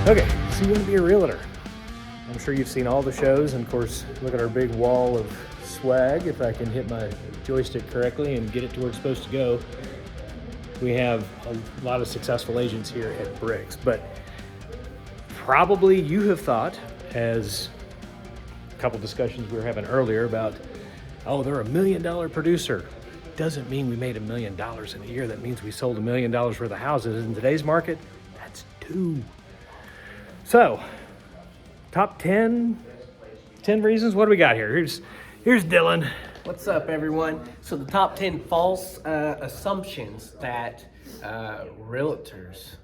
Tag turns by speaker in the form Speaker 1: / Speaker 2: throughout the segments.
Speaker 1: Okay, so you want to be a realtor. I'm sure you've seen all the shows, and of course, look at our big wall of swag. If I can hit my joystick correctly and get it to where it's supposed to go, we have a lot of successful agents here at Brix. But probably you have thought, as a couple discussions we were having earlier about, oh, they're $1 million producer. Doesn't mean we made $1 million in a year. That means we sold $1 million worth of houses. In today's market, that's 2. So, top 10 reasons. What do we got here? Here's Dillon.
Speaker 2: What's up, everyone? So the top 10 false assumptions that realtors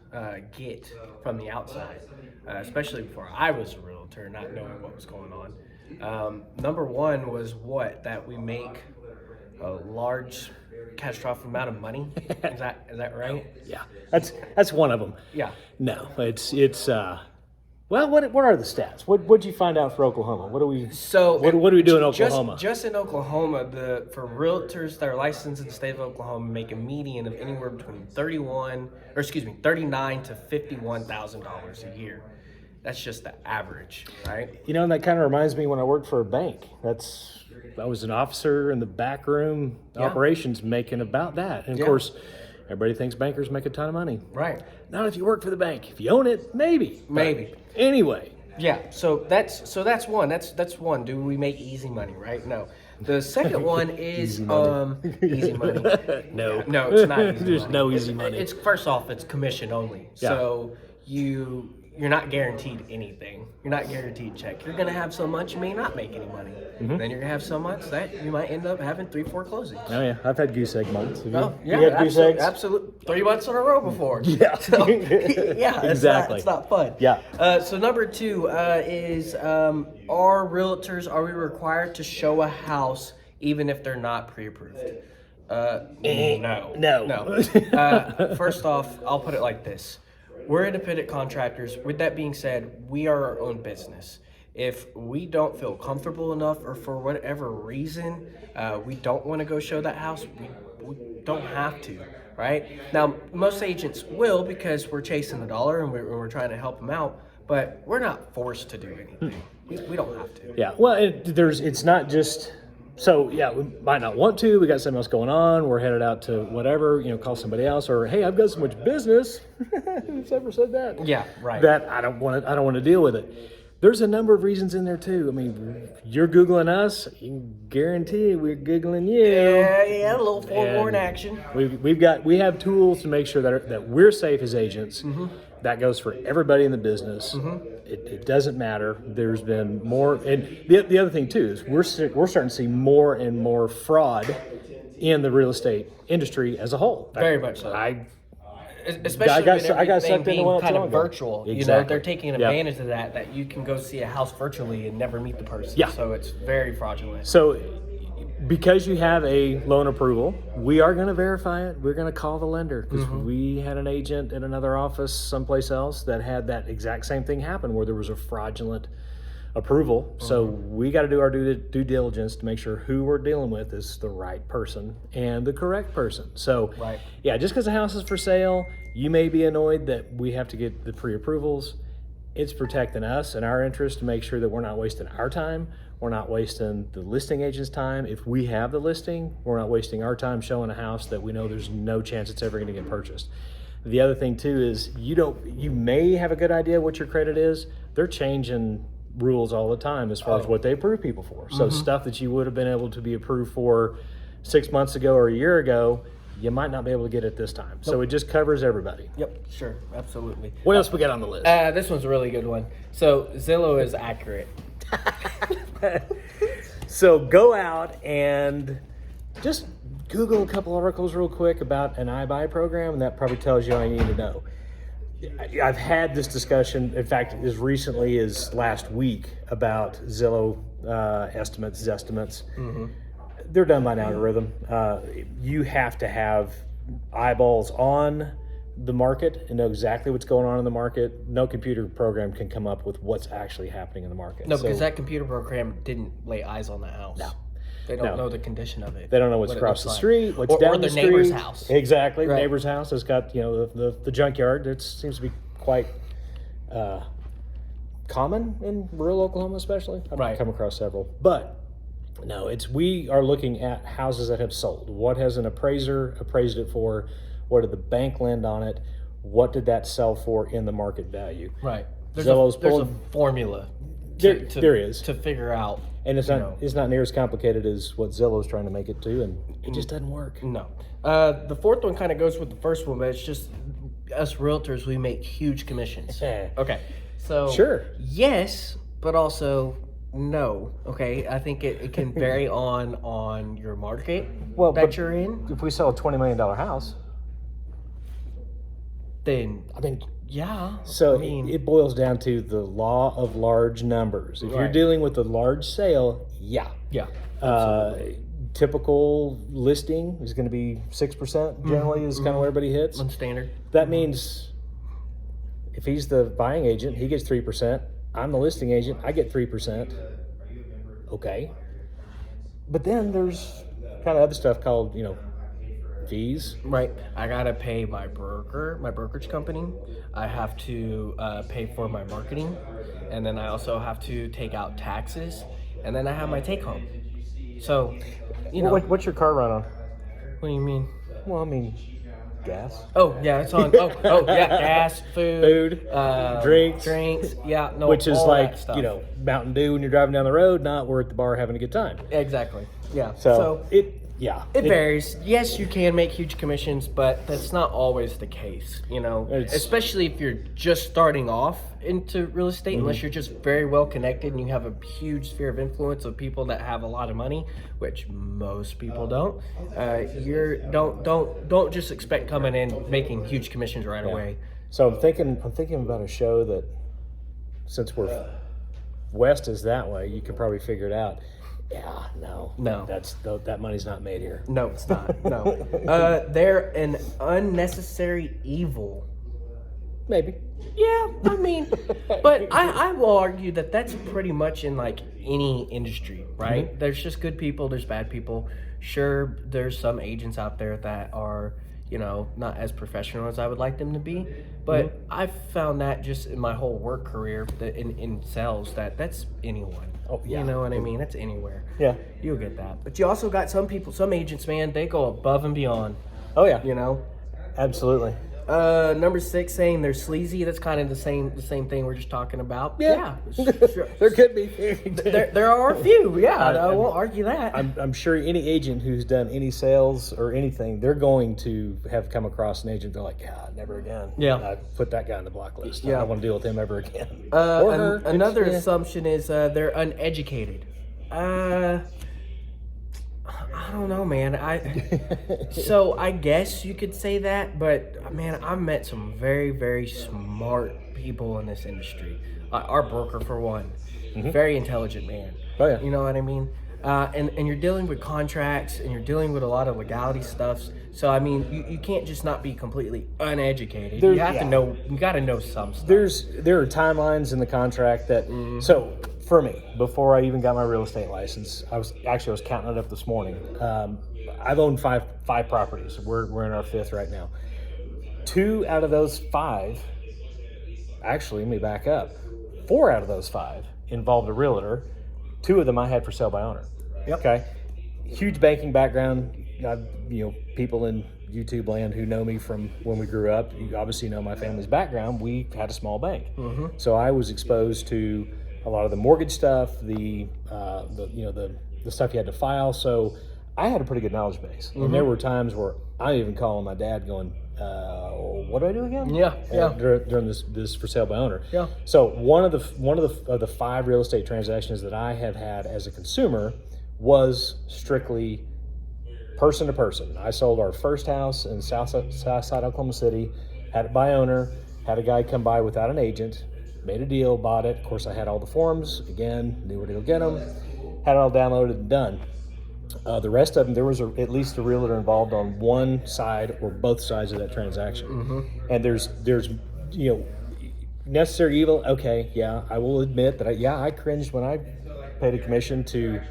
Speaker 2: get from the outside, especially before I was a realtor, not knowing what was going on. Number one was that we make a large catastrophic amount of money. Is that right?
Speaker 1: Yeah, that's one of them.
Speaker 2: Yeah.
Speaker 1: No, it's well, what are the stats? What'd you find out for Oklahoma? What do we do in Oklahoma?
Speaker 2: Just in Oklahoma, for realtors that are licensed in the state of Oklahoma, make a median of anywhere between $39,000 to $51,000 a year. That's just the average, right?
Speaker 1: You know, and that kind of reminds me when I worked for a bank. I was an officer in the back room operations making about that. And of course, everybody thinks bankers make a ton of money.
Speaker 2: Right.
Speaker 1: Not if you work for the bank. If you own it, maybe.
Speaker 2: Maybe.
Speaker 1: Anyway.
Speaker 2: Yeah. So that's one. That's one. Do we make easy money? Right. No. The second one is easy money.
Speaker 1: No,
Speaker 2: it's not easy
Speaker 1: There's
Speaker 2: money.
Speaker 1: no easy money.
Speaker 2: It's first off, it's commission only.
Speaker 1: Yeah.
Speaker 2: So you're not guaranteed anything. You're not guaranteed check. You're gonna have so much, you may not make any money.
Speaker 1: Mm-hmm.
Speaker 2: Then you're gonna have so much that you might end up having 3-4 closings.
Speaker 1: Oh yeah, I've had goose egg months.
Speaker 2: Oh
Speaker 1: you
Speaker 2: yeah,
Speaker 1: had goose eggs?
Speaker 2: absolutely. 3 months in a row before.
Speaker 1: Yeah.
Speaker 2: So, yeah,
Speaker 1: exactly.
Speaker 2: It's not fun.
Speaker 1: Yeah.
Speaker 2: So number 2 is are we required to show a house even if they're not pre-approved? No. First off, I'll put it like this. We're independent contractors. With that being said, we are our own business. If we don't feel comfortable enough, or for whatever reason, we don't want to go show that house, we don't have to, right? Now, most agents will because we're chasing the dollar and we're trying to help them out, but we're not forced to do anything. We don't have to.
Speaker 1: Yeah, well, it's not just... So, yeah, we might not want to. We got something else going on. We're headed out to whatever, call somebody else. Or, hey, I've got so much business. Who's ever said that?
Speaker 2: Yeah, right.
Speaker 1: That I don't want to deal with it. There's a number of reasons in there, too. I mean, you're Googling us. You can guarantee we're Googling you.
Speaker 2: Yeah, a little forewarned action.
Speaker 1: We have tools to make sure that we're safe as agents. Mm-hmm. That goes for everybody in the business. Mm-hmm. It doesn't matter. There's been more, and the other thing too is we're starting to see more and more fraud in the real estate industry as a whole.
Speaker 2: Very much so. Especially
Speaker 1: I got
Speaker 2: everything
Speaker 1: sucked
Speaker 2: being
Speaker 1: into one
Speaker 2: kind of
Speaker 1: ago.
Speaker 2: virtual.
Speaker 1: Exactly.
Speaker 2: They're taking advantage of that you can go see a house virtually and never meet the person.
Speaker 1: Yeah.
Speaker 2: So it's very fraudulent.
Speaker 1: So because you have a loan approval, we are going to verify it. We're going to call the lender because we had an agent in another office someplace else that had that exact same thing happen where there was a fraudulent approval. So we got to do our due diligence to make sure who we're dealing with is the right person and the correct person. So yeah, just because the house is for sale, you may be annoyed that we have to get the pre-approvals. It's protecting us and our interest to make sure that we're not wasting our time. We're not wasting the listing agent's time. If we have the listing, we're not wasting our time showing a house that we know there's no chance it's ever going to get purchased. The other thing too is you may have a good idea what your credit is. They're changing rules all the time as far as what they approve people for. So stuff that you would have been able to be approved for 6 months ago or a year ago, you might not be able to get it this time. So it just covers everybody.
Speaker 2: Yep, sure, absolutely.
Speaker 1: What else we got on the list?
Speaker 2: This one's a really good one. So Zillow is accurate.
Speaker 1: So go out and just Google a couple articles real quick about an iBuy program, and that probably tells you all you need to know. I've had this discussion, in fact, as recently as last week, about Zillow estimates. Mm-hmm. They're done by an algorithm. You have to have eyeballs on the market and know exactly what's going on in the market. No computer program can come up with what's actually happening in the market.
Speaker 2: No, because that computer program didn't lay eyes on the house.
Speaker 1: No.
Speaker 2: They don't know the condition of it.
Speaker 1: They don't know what's across the street, what's down the street.
Speaker 2: Or their neighbor's house.
Speaker 1: Exactly. Right. Neighbor's house has got, the junkyard. It seems to be quite common in rural Oklahoma, especially. I've
Speaker 2: Right.
Speaker 1: come across several, but no, we are looking at houses that have sold. What has an appraiser appraised it for? What did the bank lend on it? What did that sell for in the market value?
Speaker 2: Right. There's
Speaker 1: Zillow's
Speaker 2: there's a
Speaker 1: pulling-
Speaker 2: formula.
Speaker 1: There is,
Speaker 2: to figure out.
Speaker 1: and it's
Speaker 2: you
Speaker 1: not
Speaker 2: know.
Speaker 1: it's not near as complicated as what Zillow's trying to make it to, and it just doesn't work.
Speaker 2: No. The fourth one kind of goes with the first one, but it's just us realtors, we make huge commissions.
Speaker 1: Yeah.
Speaker 2: Okay. So
Speaker 1: Sure.
Speaker 2: yes, but also no. Okay. I think it can vary on your market
Speaker 1: Well,
Speaker 2: that
Speaker 1: but
Speaker 2: you're in.
Speaker 1: if we sell a $20 million house,
Speaker 2: Then
Speaker 1: I mean,
Speaker 2: yeah.
Speaker 1: so
Speaker 2: I mean,
Speaker 1: it boils down to the law of large numbers. If you're
Speaker 2: Right.
Speaker 1: dealing with a large sale, yeah.
Speaker 2: yeah.
Speaker 1: Typical listing is going to be 6% generally is kind of where everybody hits.
Speaker 2: On standard.
Speaker 1: That means if he's the buying agent, he gets 3%. I'm the listing agent, I get 3%. Okay. But then there's kind of other stuff called, fees.
Speaker 2: Right. I gotta pay my brokerage company. I have to pay for my marketing, and then I also have to take out taxes, and then I have my take home. So,
Speaker 1: What's your car run on?
Speaker 2: what do you mean?
Speaker 1: Well, I mean, gas.
Speaker 2: Oh yeah, it's on. Oh yeah, gas,
Speaker 1: Food, drinks.
Speaker 2: Yeah, no,
Speaker 1: Which is
Speaker 2: all
Speaker 1: like,
Speaker 2: that stuff.
Speaker 1: Mountain Dew when you're driving down the road, not we're at the bar having a good time.
Speaker 2: Exactly. Yeah.
Speaker 1: So, it
Speaker 2: Varies. Yes, you can make huge commissions, but that's not always the case,
Speaker 1: It's-
Speaker 2: especially if you're just starting off into real estate,
Speaker 1: Mm-hmm.
Speaker 2: unless you're just very well connected and you have a huge sphere of influence of people that have a lot of money, which most people don't. Don't just expect coming in making huge commissions right away.
Speaker 1: So I'm thinking about a show that, since we're west is that way, you can probably figure it out. Yeah, no, that money's not made here.
Speaker 2: No, it's not. No, they're an unnecessary evil.
Speaker 1: Maybe.
Speaker 2: Yeah, I mean, but I will argue that that's pretty much in like any industry, right?
Speaker 1: Mm-hmm.
Speaker 2: There's just good people, there's bad people. Sure, there's some agents out there that are, not as professional as I would like them to be. But
Speaker 1: Mm-hmm.
Speaker 2: I've found that just in my whole work career that in sales, that's anyone.
Speaker 1: Oh, yeah.
Speaker 2: You know what I mean? That's anywhere.
Speaker 1: Yeah.
Speaker 2: You'll get that. But you also got some agents, man, they go above and beyond,
Speaker 1: Oh yeah. Absolutely.
Speaker 2: Number 6 saying they're sleazy. That's kind of the same thing we're just talking about.
Speaker 1: Yeah.
Speaker 2: Sure.
Speaker 1: There could be.
Speaker 2: there are a few. Yeah, I won't argue that.
Speaker 1: I'm sure any agent who's done any sales or anything, they're going to have come across an agent. They're like, yeah, never again.
Speaker 2: Yeah.
Speaker 1: I put that guy on the block list.
Speaker 2: Yeah.
Speaker 1: I don't want to deal with him ever again. Or her.
Speaker 2: Another
Speaker 1: Yeah.
Speaker 2: assumption is they're uneducated. I don't know, man. So I guess you could say that, but man, I've met some very, very smart people in this industry. Our broker, for one, very intelligent man.
Speaker 1: Oh, yeah.
Speaker 2: You know what I mean? And you're dealing with contracts, and you're dealing with a lot of legality stuff. So I mean, you can't just not be completely uneducated. You have to know. You got to know some stuff.
Speaker 1: There are timelines in the contract that so for me, before I even got my real estate license, I was counting it up this morning. I've owned five properties. We're in our 5th right now. 2 out of those 5, actually, let me back up. 4 out of those 5 involved a realtor. 2 of them I had for sale by owner.
Speaker 2: Yep.
Speaker 1: Okay. Huge banking background. People in YouTube land who know me from when we grew up. You obviously know my family's background. We had a small bank, so I was exposed to a lot of the mortgage stuff, the stuff you had to file. So I had a pretty good knowledge base. And there were times where I even calling my dad, going, "What do I do again?"
Speaker 2: Yeah.
Speaker 1: During this for sale by owner.
Speaker 2: Yeah.
Speaker 1: So one of the 5 real estate transactions that I have had as a consumer was strictly person to person. I sold our first house in Southside Oklahoma City, had it by owner, had a guy come by without an agent, made a deal, bought it. Of course, I had all the forms, again, knew where to go get them, had it all downloaded and done. The rest of them, there was at least a realtor involved on one side or both sides of that transaction. And there's necessary evil. Okay, yeah, I will admit that I cringed when I paid a commission to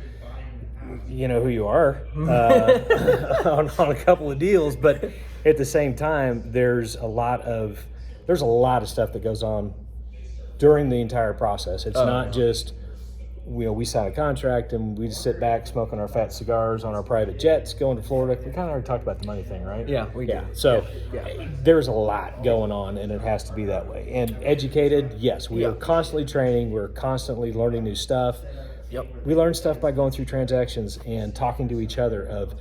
Speaker 1: who you are on a couple of deals, but at the same time, there's a lot of stuff that goes on during the entire process. It's not just, we sign a contract and we just sit back smoking our fat cigars on our private jets going to Florida. We kind of already talked about the money thing, right?
Speaker 2: Yeah, we do.
Speaker 1: So there's a lot going on, and it has to be that way. And educated, yes, we are constantly training. We're constantly learning new stuff.
Speaker 2: Yep.
Speaker 1: We learn stuff by going through transactions and talking to each other of,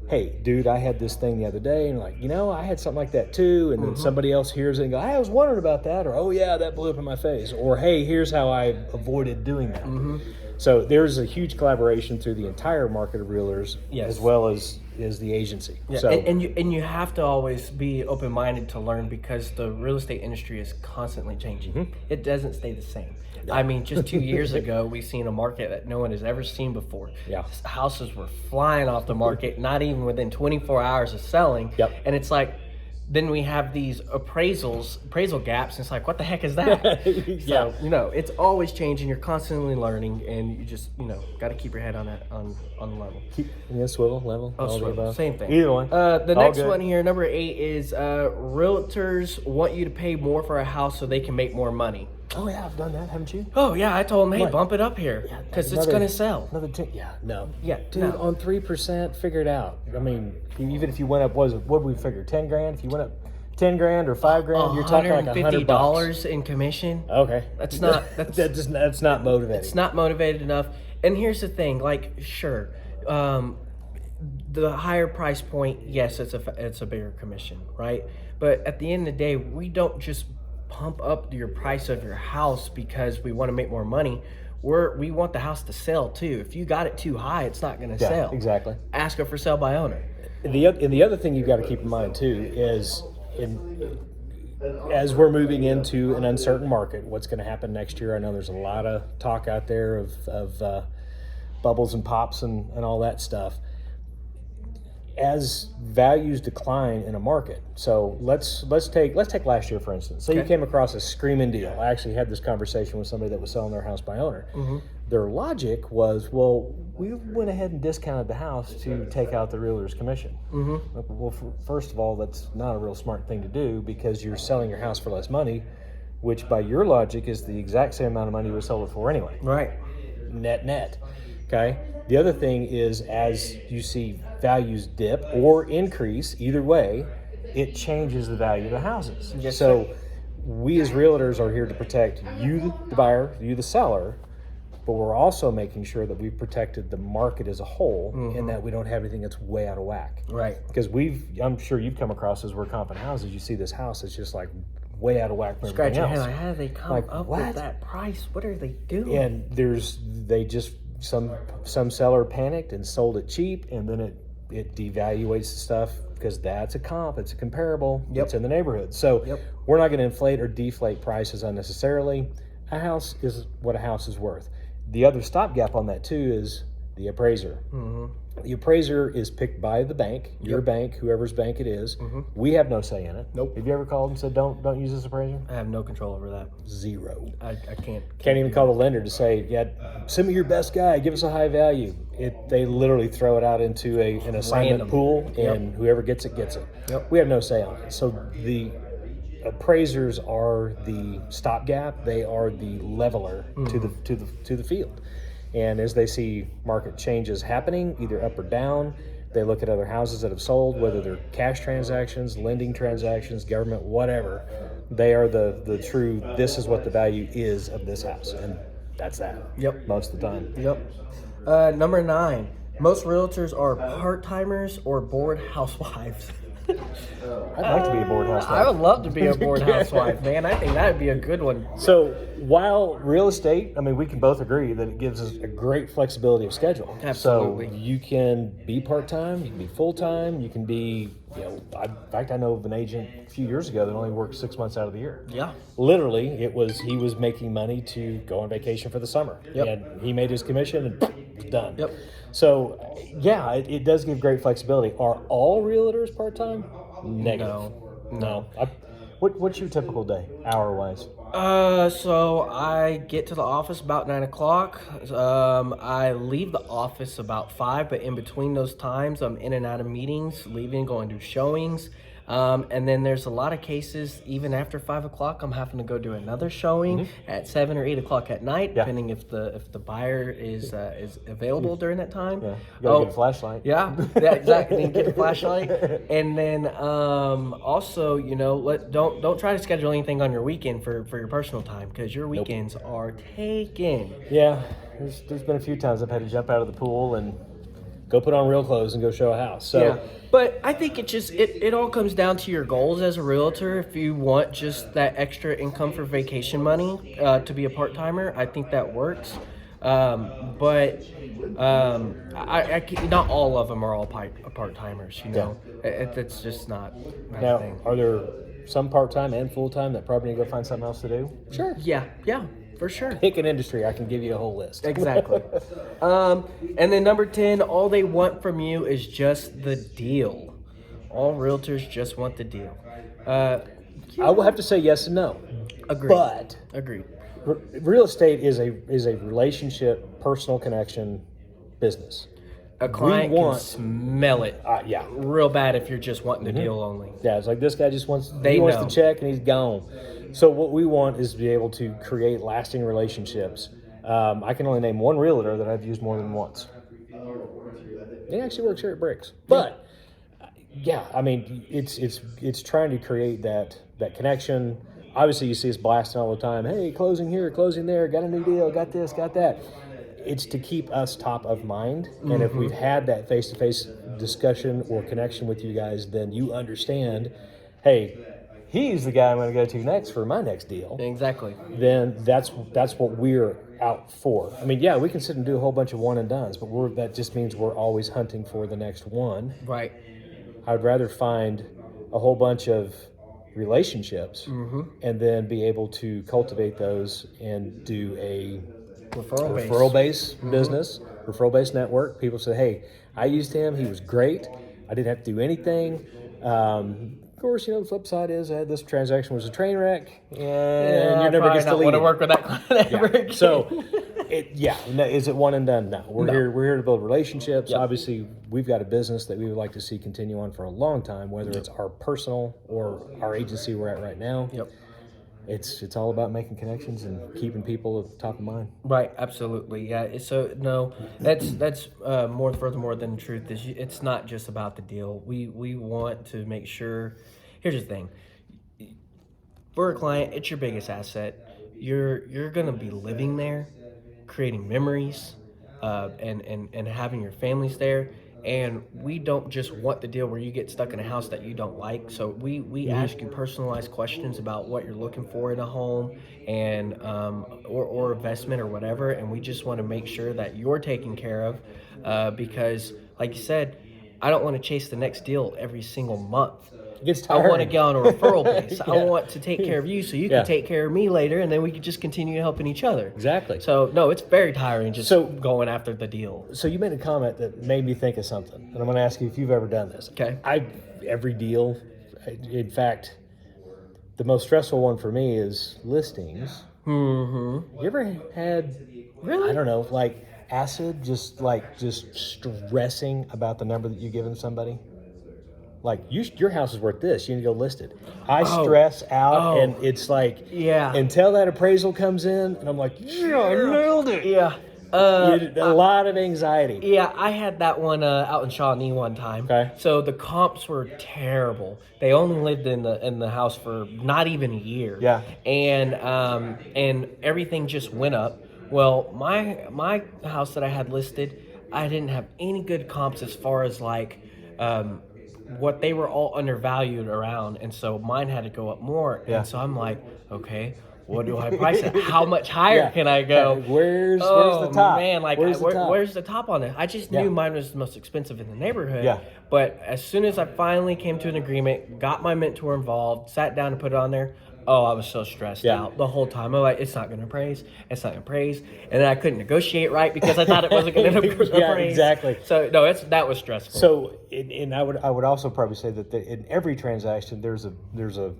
Speaker 1: hey, dude, I had this thing the other day, and like, I had something like that too. And then somebody else hears it and go, I was wondering about that, or oh yeah, that blew up in my face, or hey, here's how I avoided doing that. So there's a huge collaboration through the entire market of realtors, as well as the agency.
Speaker 2: Yeah,
Speaker 1: so
Speaker 2: and you have to always be open-minded to learn, because the real estate industry is constantly changing. It doesn't stay the same. I mean, just 2 years ago, we seen a market that no one has ever seen before.
Speaker 1: Yeah.
Speaker 2: Houses were flying off the market, not even within 24 hours of selling.
Speaker 1: Yep.
Speaker 2: And it's like, then we have these appraisal gaps, and it's like, what the heck is that? So, it's always changing. You're constantly learning, and you just, got to keep your head on that, on the level.
Speaker 1: Swivel, level, all the
Speaker 2: Swivel,
Speaker 1: above.
Speaker 2: same thing.
Speaker 1: Either one.
Speaker 2: The
Speaker 1: All
Speaker 2: next
Speaker 1: good.
Speaker 2: one here, number 8, is realtors want you to pay more for a house so they can make more money.
Speaker 1: Oh yeah, I've done that, haven't you?
Speaker 2: Oh yeah, I told them, hey,
Speaker 1: What?
Speaker 2: bump it up here, because it's going to sell.
Speaker 1: Another no.
Speaker 2: Yeah,
Speaker 1: Dude,
Speaker 2: no.
Speaker 1: on 3%, figure it out. I mean, even if you went up, what did we figure? 10 grand? If you went up 10 grand or 5 grand, you're talking like $100.
Speaker 2: $150 in commission.
Speaker 1: Okay.
Speaker 2: That's not
Speaker 1: that's not motivating.
Speaker 2: It's not motivated enough. And here's the thing, like, sure, the higher price point, yes, it's a bigger commission, right? But at the end of the day, we don't just pump up your price of your house because we want to make more money. We want the house to sell too. If you got it too high, it's not going to sell.
Speaker 1: Exactly.
Speaker 2: Ask it for sale by owner.
Speaker 1: And the other thing you've got to keep in mind too is, as we're moving into an uncertain market, what's going to happen next year? I know there's a lot of talk out there of bubbles and pops and all that stuff. As values decline in a market, so let's take last year for instance. Say you came across a screaming deal. I actually had this conversation with somebody that was selling their house by owner. Their logic was, well, we went ahead and discounted the house to take out the realtor's commission. Well, first of all, that's not a real smart thing to do, because you're selling your house for less money, which by your logic is the exact same amount of money you would sell it for anyway.
Speaker 2: Right.
Speaker 1: Net. Okay. The other thing is, as you see values dip or increase, either way, it changes the value of the houses.
Speaker 2: Yes,
Speaker 1: so we as realtors are here to protect you, the buyer, you, the seller, but we're also making sure that we've protected the market as a whole, and that we don't have anything that's way out of whack.
Speaker 2: Right.
Speaker 1: Because I'm sure you've come across, as we're comping houses, you see this house that's just like way out of whack from
Speaker 2: Scratch
Speaker 1: everything
Speaker 2: your
Speaker 1: else.
Speaker 2: head, like, how do they come up with that price? What are they doing?
Speaker 1: And some seller panicked and sold it cheap, and then it devaluates the stuff, because that's a comp, it's a comparable, it's in the neighborhood. So we're not going to inflate or deflate prices unnecessarily. A house is what a house is worth. The other stopgap on that too is the appraiser. The appraiser is picked by the bank, your bank, whoever's bank it is. We have no say in it.
Speaker 2: Nope.
Speaker 1: Have you ever called and said, don't use this appraiser?
Speaker 2: I have no control over that.
Speaker 1: Zero.
Speaker 2: I can't
Speaker 1: Can't even call the lender to say, send me your best guy, give us a high value. They literally throw it out into an assignment
Speaker 2: Random.
Speaker 1: pool, and whoever gets it, gets it. We have no say on it. So the appraisers are the stopgap. They are the leveler to the field. And as they see market changes happening, either up or down, they look at other houses that have sold, whether they're cash transactions, lending transactions, government, whatever. They are the true, this is what the value is of this house. And that's that. Most of the time.
Speaker 2: Number 9. Most realtors are part-timers or bored housewives.
Speaker 1: I'd like to be a board housewife.
Speaker 2: I would love to be a bored housewife, man. I think that would be a good one.
Speaker 1: So while real estate, I mean, we can both agree that it gives us a great flexibility of schedule.
Speaker 2: Absolutely.
Speaker 1: So you can be part-time, you can be full-time, you can be, in fact, I know of an agent a few years ago that only worked 6 months out of the year. Literally, he was making money to go on vacation for the summer. And he made his commission and it was done. So, it does give great flexibility. Are all realtors part-time? Negative. No. What's your typical day, hour-wise?
Speaker 2: So I get to the office about 9 o'clock. I leave the office about 5, but in between those times, I'm in and out of meetings, leaving, going to showings. And then there's a lot of cases, even after 5 o'clock, I'm having to go do another showing at 7 or 8 o'clock at night, depending if the buyer is available during that time.
Speaker 1: Yeah. You gotta get a flashlight.
Speaker 2: Yeah, exactly. Need to get a flashlight. And then also, don't try to schedule anything on your weekend for your personal time, because your weekends are taken.
Speaker 1: Yeah, there's been a few times I've had to jump out of the pool and go put on real clothes and go show a house. So
Speaker 2: yeah, but I think it all comes down to your goals as a realtor. If you want just that extra income for vacation money to be a part-timer, I think that works. But not all of them are all part-timers, It's just not my
Speaker 1: now,
Speaker 2: thing.
Speaker 1: are there some part-time and full-time that probably need to go find something else to do? Sure.
Speaker 2: Yeah, for sure.
Speaker 1: Pick an industry. I can give you a whole list.
Speaker 2: Exactly. And then number 10, all they want from you is just the deal. All realtors just want the deal.
Speaker 1: I will have to say yes and no.
Speaker 2: Agreed.
Speaker 1: But
Speaker 2: Agreed.
Speaker 1: Real estate is a relationship, personal connection business.
Speaker 2: A client can smell it
Speaker 1: Yeah.
Speaker 2: real bad if you're just wanting the deal only.
Speaker 1: Yeah, it's like this guy just wants
Speaker 2: They
Speaker 1: wants
Speaker 2: know.
Speaker 1: the check and he's gone. So what we want is to be able to create lasting relationships. I can only name one realtor that I've used more than once. He actually works here at Brix. But yeah, I mean, it's trying to create that connection. Obviously, you see us blasting all the time. Hey, closing here, closing there, got a new deal, got this, got that. It's to keep us top of mind. And if we've had that face-to-face discussion or connection with you guys, then you understand, hey, he's the guy I'm going to go to next for my next deal.
Speaker 2: Exactly.
Speaker 1: Then that's what we're out for. I mean, yeah, we can sit and do a whole bunch of one and dones, but that just means we're always hunting for the next one.
Speaker 2: Right.
Speaker 1: I'd rather find a whole bunch of relationships and then be able to cultivate those and do a referral-based business, referral-based network. People say, hey, I used him. He was great. I didn't have to do anything. Of course, the flip side is this transaction was a train wreck, and you're never going to
Speaker 2: want to work with that client ever again.
Speaker 1: So, is it one and done? No. We're here to build relationships. Yep. Obviously, we've got a business that we would like to see continue on for a long time, whether it's our personal or our agency we're at right now.
Speaker 2: Yep.
Speaker 1: It's all about making connections and keeping people at the top of mind.
Speaker 2: Right, absolutely, yeah. So no, that's furthermore than the truth is. It's not just about the deal. We want to make sure. Here's the thing: for a client, it's your biggest asset. You're gonna be living there, creating memories, and having your families there. And we don't just want the deal where you get stuck in a house that you don't like. So we ask you personalized questions about what you're looking for in a home and or investment or whatever. And we just want to make sure that you're taken care of because, like you said, I don't want to chase the next deal every single month.
Speaker 1: It gets tiring.
Speaker 2: I want to get on a referral base. I want to take care of you so you can take care of me later, and then we can just continue helping each other.
Speaker 1: Exactly.
Speaker 2: So, no, it's very tiring just going after the deal.
Speaker 1: So you made a comment that made me think of something, and I'm going to ask you if you've ever done this.
Speaker 2: Okay.
Speaker 1: Every deal, in fact, the most stressful one for me is listings.
Speaker 2: Mm-hmm.
Speaker 1: You ever had,
Speaker 2: really?
Speaker 1: I don't know, like acid, just stressing about the number that you've given somebody? Like, your house is worth this. You need to go list it. I stress out, and it's like, until that appraisal comes in, and I'm like, yeah, I nailed it.
Speaker 2: Yeah.
Speaker 1: A lot of anxiety.
Speaker 2: Yeah, I had that one out in Shawnee one time.
Speaker 1: Okay.
Speaker 2: So the comps were terrible. They only lived in the house for not even a year.
Speaker 1: Yeah.
Speaker 2: And everything just went up. Well, my house that I had listed, I didn't have any good comps as far as like what they were all undervalued around, and so mine had to go up more.
Speaker 1: Yeah.
Speaker 2: And so I'm like, okay, what do I price it? How much higher can I go?
Speaker 1: Where's the top?
Speaker 2: Man, like where's the top on it? I just knew mine was the most expensive in the neighborhood.
Speaker 1: Yeah.
Speaker 2: But as soon as I finally came to an agreement, got my mentor involved, sat down and put it on there, I was so stressed out the whole time. I'm like, it's not going to appraise. It's not going to appraise. And then I couldn't negotiate right because I thought it wasn't going to appraise.
Speaker 1: Yeah, exactly.
Speaker 2: So, no, that was stressful.
Speaker 1: So, and I would also probably say that in every transaction, there's a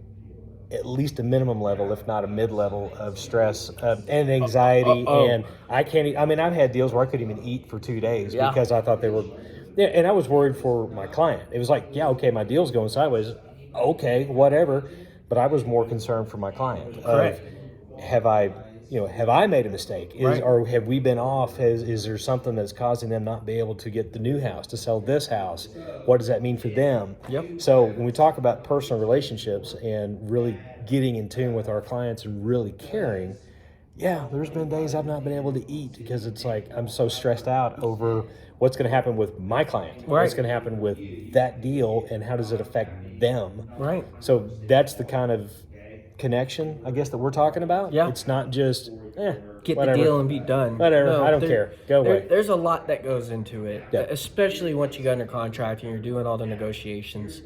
Speaker 1: at least a minimum level, if not a mid-level, of stress and anxiety. And I can't. I mean, I've had deals where I couldn't even eat for 2 days because I thought they were. Yeah, and I was worried for my client. It was like, okay, my deal's going sideways. okay, whatever. But I was more concerned for my client.
Speaker 2: Correct.
Speaker 1: Have I made a mistake?
Speaker 2: Right.
Speaker 1: Or have we been off? Is there something that's causing them not be able to get the new house, to sell this house? What does that mean for them?
Speaker 2: Yep.
Speaker 1: So when we talk about personal relationships and really getting in tune with our clients and really caring, yeah, there's been days I've not been able to eat because it's like I'm so stressed out over what's going to happen with my client,
Speaker 2: Right.
Speaker 1: what's going to happen with that deal, and how does it affect them.
Speaker 2: Right.
Speaker 1: So that's the kind of connection, I guess, that we're talking about.
Speaker 2: Yeah.
Speaker 1: It's not just
Speaker 2: Get
Speaker 1: whatever.
Speaker 2: the deal and be done.
Speaker 1: Whatever.
Speaker 2: No,
Speaker 1: I don't care. Go away.
Speaker 2: There's a lot that goes into it,
Speaker 1: Yeah.
Speaker 2: especially once you get under contract and you're doing all the negotiations.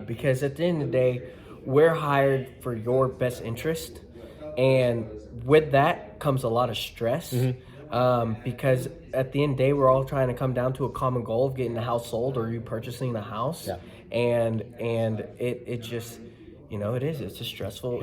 Speaker 2: Because at the end of the day, we're hired for your best interest, and with that comes a lot of stress. Because at the end of the day, we're all trying to come down to a common goal of getting the house sold or you purchasing the house.
Speaker 1: Yeah.
Speaker 2: And it just, it's a stressful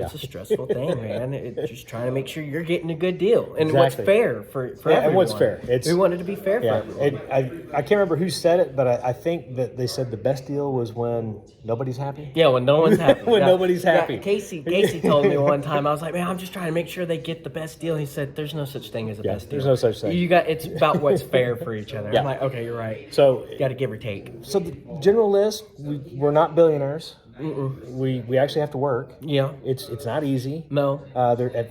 Speaker 2: thing, man. It's just trying to make sure you're getting a good deal and what's
Speaker 1: Exactly.
Speaker 2: fair for everyone.
Speaker 1: And what's fair.
Speaker 2: We want it to be fair for everyone.
Speaker 1: I can't remember who said it, but I think that they said the best deal was when nobody's happy.
Speaker 2: Yeah, when no one's happy.
Speaker 1: When nobody's happy.
Speaker 2: Casey told me one time, I was like, man, I'm just trying to make sure they get the best deal. He said, there's no such thing as a best deal.
Speaker 1: There's no such thing.
Speaker 2: It's about what's fair for each other.
Speaker 1: Yeah.
Speaker 2: I'm like, okay, you're right.
Speaker 1: So
Speaker 2: You got to give or take.
Speaker 1: So the general list, we're not billionaires. We actually have to work.
Speaker 2: Yeah.
Speaker 1: It's not easy.
Speaker 2: No.
Speaker 1: There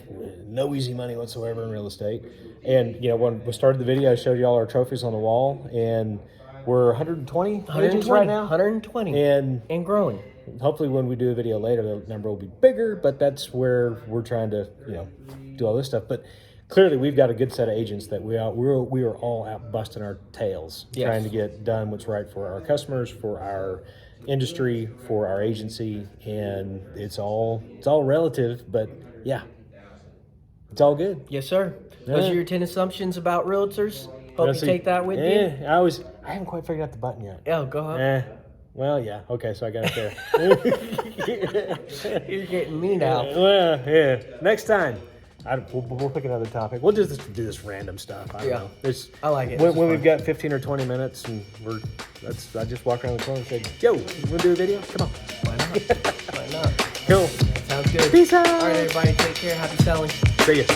Speaker 1: no easy money whatsoever in real estate. And when we started the video, I showed you all our trophies on the wall, and we're 120 agents right now.
Speaker 2: 120.
Speaker 1: And
Speaker 2: growing.
Speaker 1: hopefully when we do a video later, the number will be bigger, but that's where we're trying to, do all this stuff. But clearly we've got a good set of agents that we are all out busting our tails, trying to get done what's right for our customers, for our industry, for our agency, and it's all relative, but yeah, it's all good.
Speaker 2: Yes, sir. Those are your 10 assumptions about realtors. Hope you
Speaker 1: See,
Speaker 2: take that with you.
Speaker 1: I haven't quite figured out the button yet.
Speaker 2: Yeah, go ahead.
Speaker 1: Well, yeah. Okay, so I got it there.
Speaker 2: You're getting me now.
Speaker 1: Well, yeah. Next time, we'll pick another topic. We'll just do this random stuff. I don't know.
Speaker 2: I like it.
Speaker 1: When we've got 15 or 20 minutes, and I just walk around the corner and say, "Yo, you want to do a video? Come on."
Speaker 2: Why not? Why not?
Speaker 1: Cool.
Speaker 2: Sounds good.
Speaker 1: Peace out.
Speaker 2: All right, everybody. Take care. Happy selling.
Speaker 1: See ya.